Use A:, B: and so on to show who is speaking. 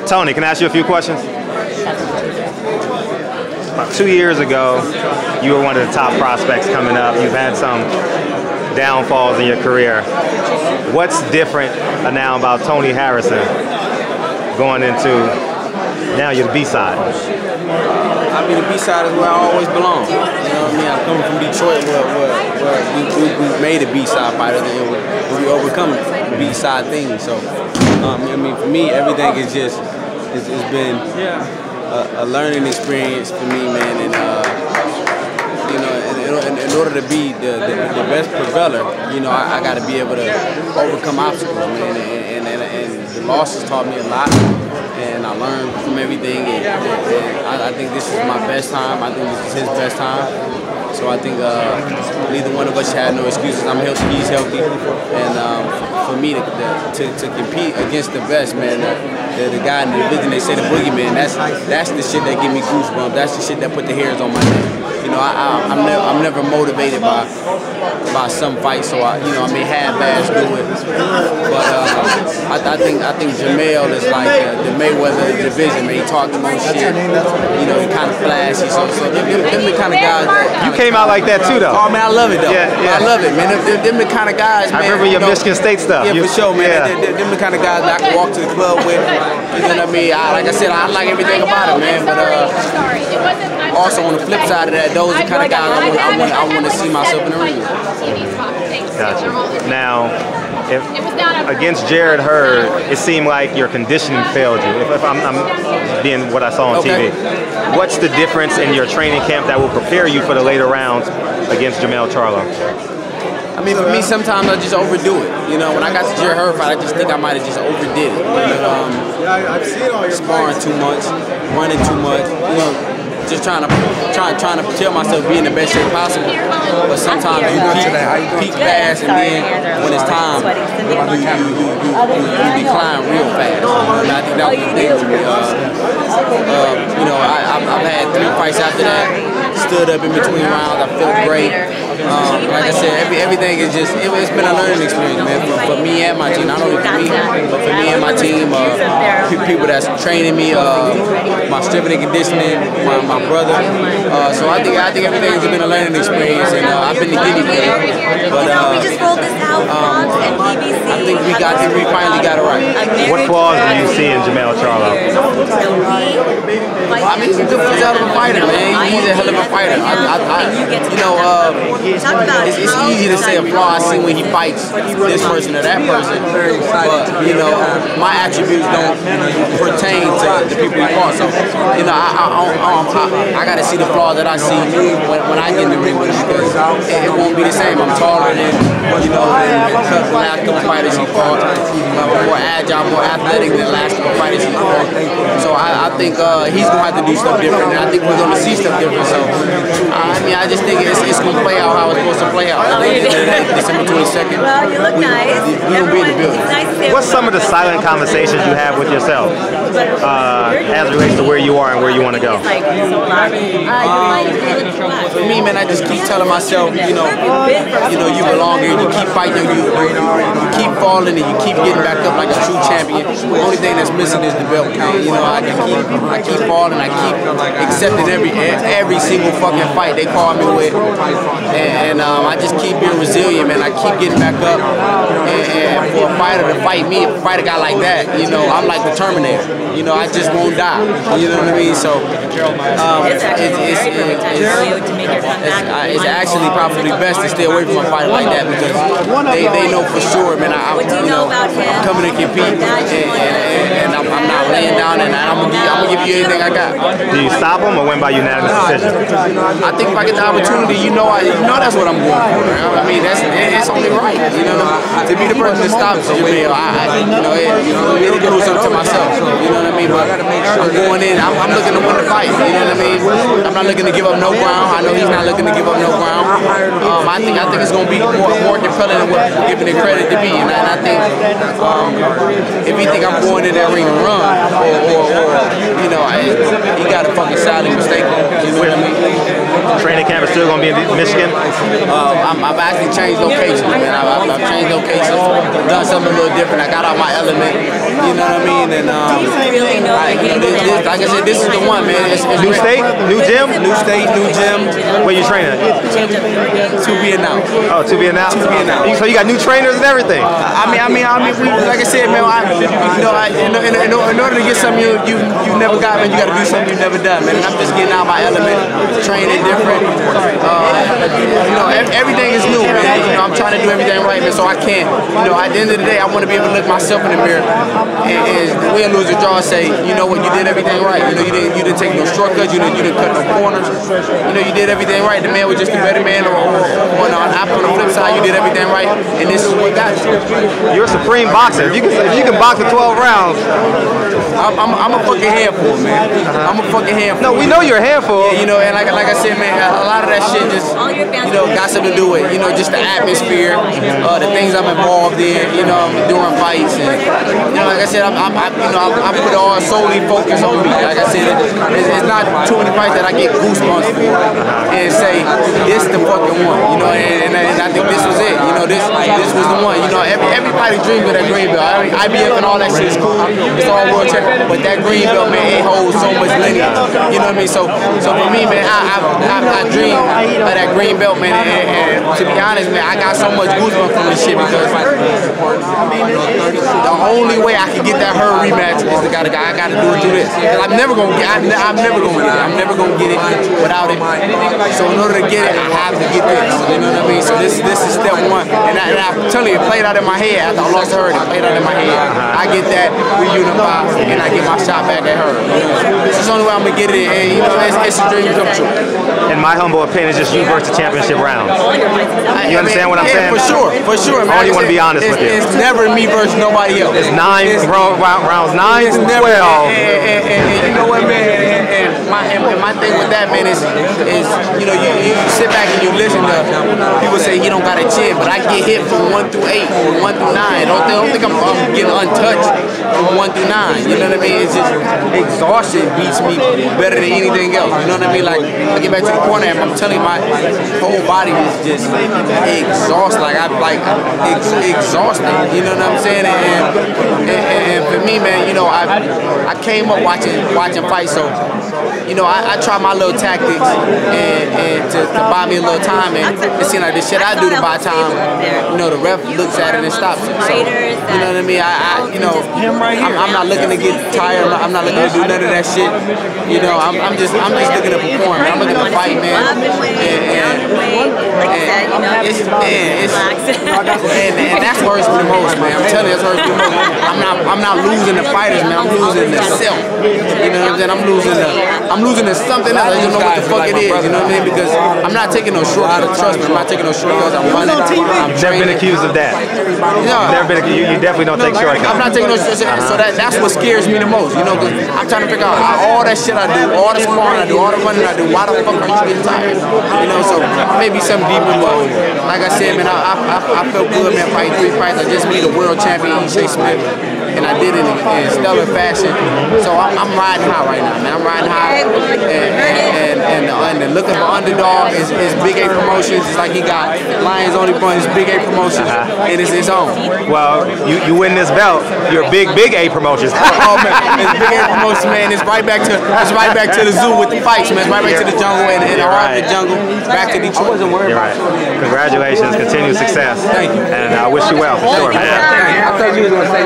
A: Tony, can I ask you a few questions? About 2 years ago, you were one of the top prospects coming up. You've had some downfalls in your career. What's different now about Tony Harrison going into, now you're the B-side?
B: I mean, the B-side is where I always belong. You know what I mean? I'm coming from Detroit where we made a B-side fighter and we overcome the B-side thing. So, I mean, for me, everything is just, it's been a learning experience for me, man. And, you know, in order to be the best prevaler, you know, I got to be able to overcome obstacles, man. And the losses taught me a lot. And I learned from everything, and I think this is my best time. I think this is his best time. So I think neither one of us should have no excuses. I'm healthy, he's healthy, and for me to compete against the best, man, the guy in the division, they say the boogeyman, that's the shit that give me goosebumps. That's the shit that put the hairs on my neck. You know, I'm never motivated by some fights, so I may half-ass do it. But I think Jermell is like the Mayweather division, man. He talks more shit. You know, he kind of flashy. So them the kind of guys that
A: you came out like that too, though.
B: Oh man, I love it though. Yeah. I love it, man. Them the kind of guys, man.
A: I remember your Michigan State stuff.
B: Yeah, for sure, man. Them the kind of guys that I can walk to the club with. You know what I mean? Like I said, I like everything about it, man. But also on the flip side of that, those are the kind of guys I want to see myself in the ring.
A: Gotcha. Now, if against Jarrett Hurd, it seemed like your conditioning failed you. If I'm being what I saw on TV, what's the difference in your training camp that will prepare you for the later rounds against Jermell Charlo?
B: I mean, for me, sometimes I just overdo it. You know, when I got to Jarrett Hurd fight, I just think I might have just overdid it. Sparring too much, running too much. You know, just trying to tell myself be in the best shape possible. But sometimes you peak fast, and then when it's time, you decline real fast. And I think that was the thing with me. You know, I've had 3 fights after that. Stood up in between rounds. I felt great. Like I said, everything is just, it's been a learning experience, man, for me and my team. Not only for me, but for me and my team, people that's training me, my strength and conditioning, my brother. So I think everything's been a learning experience, and I've been the guinea pig. But
C: we just rolled this out, Fox and PBC.
B: I think we finally got it right.
A: What flaws do you see in Jermell Charlo?
B: I mean, he's a hell of a fighter, man. He's a hell of a fighter. You know, it's easy to say a flaw I see when he fights this person or that person, but you know, my attributes don't pertain to the people he fought. So, you know, I got to see the flaws that I see when I get in the ring with him, because it won't be the same. I'm taller than, you know, the last couple fighters he fought. More agile, more athletic than the last couple fighters he fought. So I think he's gonna have to do stuff different, and I think we're gonna see stuff different. So I mean, I just think it's gonna play out how it's supposed to play out. December 22nd.
C: Well, you look nice.
B: We're gonna be in the building.
A: What's some of the silent conversations you have with yourself as it relates to where you are and where you want to go?
B: For me, man, I just keep telling myself, you know, you belong here. You keep fighting, you keep falling, and you keep getting back up like a true champion. The only thing that's missing is the belt. You know, I keep falling, I keep accepting every single fucking fight they call me with, and I just keep being resilient, man. I keep getting back up, and for a fighter to fight me, fight a guy like that, you know, I'm like the Terminator. You know, I just won't die. You know what I mean? So it's actually probably best to stay away from a fighter like that, because they know for sure, man. I'm coming to compete, and I'm not laying down, and I'm gonna give you anything I got.
A: Do you stop him or win by unanimous decision?
B: I think if I get the opportunity, you know that's what I'm going for. I mean, it's only right. You know, to be the person that stops Jermell, it'll do something to myself. You know what I mean? But I'm going in. I'm looking to win the fight. You know what I mean? I'm not looking to give up no ground. I know he's not looking to give up no ground. I think it's going to be more compelling than what we're giving it credit to be. And I think if you think I'm going in that ring to run, or you know, he got a fucking silent mistake. You know what I mean?
A: Training camp is still going to be in Michigan?
B: I've actually changed locations, man. I've changed locations, done something a little different. I got out my element. You know what I mean? mean? And like I said, this is the one, man. It's
A: New state, new gym,
B: new state, new gym.
A: Where you training?
B: To be announced.
A: Oh, to be announced.
B: To be announced.
A: So you got new trainers and everything.
B: We, like I said, man. In order to get something you never got, man, you got to do something you never done, man. And I'm just getting out my element, training different. Everything is new, man. I'm trying to do everything right, man. So I can't. At the end of the day, I want to be able to look myself in the mirror and win, lose, or draw. Say, you know what, you did everything right. You didn't take no shortcuts. You didn't cut no corners. You did everything right. The man was just a better man. Or on the flip side, you did everything right, and this is what got you.
A: You're a supreme boxer. If you can box for 12 rounds.
B: I'm a fucking handful, man. I'm a fucking handful.
A: No, we know you're a handful.
B: Yeah, and like I said, man, a lot of that shit just, got something to do with, just the atmosphere, the things I'm involved in, during fights, and like I said, I put all solely focus on me. Like I said, it's not too many fights that I get goosebumps for and say this the fucking one, and I think this was it. This was the one. Everybody dreams of that green belt. IBF and all that shit is cool. It's all world champion, but that green belt, man, it holds so much lineage. You know what I mean? So for me, man, I dream of that green belt, man, and to be honest, man, I got so much goosebumps from this shit because the only way I can get that Hurd rematch is I gotta do it through this. I'm never gonna get it. I'm never gonna get it without it. So in order to get it, I have to get this. You know what I mean? So this is step one. And I'm telling you, it played out in my head after I lost to Hurd. It played out in my head. I get that, we unify, and I get my shot back at Hurd. This is the only way I'm gonna get it. And it's a dream come true.
A: In my humble opinion, it's just you versus the championship rounds. You understand what I'm saying?
B: For sure, man.
A: I only want to be honest with you.
B: It's never me versus nobody else.
A: It's rounds 9 to 12.
B: And you know what, man? And my thing with that, man, is you sit back and you listen to people say he don't got a chin, but I get hit from 1 through 8, from 1 through 9. Don't think I'm getting untouched from 1 through 9. You know what I mean? It's just exhaustion beats me better than anything else. You know what I mean? Like I get back to the corner and I'm telling you, my whole body is just exhausted. Exhausted. You know what I'm saying? And for me, man, I came up watching fights, so I try my little tactics and to buy me a little time, and it seems like the shit I do to buy time, the ref looks at it and stops it. So, you know what I mean? I'm not looking to get tired. I'm not looking to do none of that shit. I'm just looking to perform. I'm looking to fight, man. And that's what hurts me the most, man. I'm telling you, that's what hurts me the most. I'm not losing the fighters, man. I'm losing the self. You know what I'm saying? I'm losing to something else. I don't know what the fuck it is. You know what I mean? Because I'm not taking no shortcuts. Trust me, I'm not taking no shortcuts. I'm running. I'm
A: never been accused of that. You definitely don't take shortcuts.
B: I'm not taking no shortcuts. So that's what scares me the most. Because I'm trying to figure out all that shit I do, all the sparring I do, all the running I do. Why the fuck are you getting tired? So maybe something deeper, but like I said, man, I felt good, man, fighting 3 fights. I just beat a world champion, E.J. Smith, and I did it in stellar fashion. So I'm riding high right now, man. I'm riding high, and looking for underdog is Big A Promotions. It's like he got Lions Only Fun. It's Big A Promotions, and it's his own.
A: Well, you win this belt, you're Big A Promotions.
B: Oh man, it's Big A Promotions, man. It's right back to the zoo with the fights, man. It's right back to the jungle and the heart of the jungle, back to Detroit.
A: You're right. Congratulations, continued success.
B: Thank you.
A: And I wish you well, for sure, man.
B: I thought you was gonna say.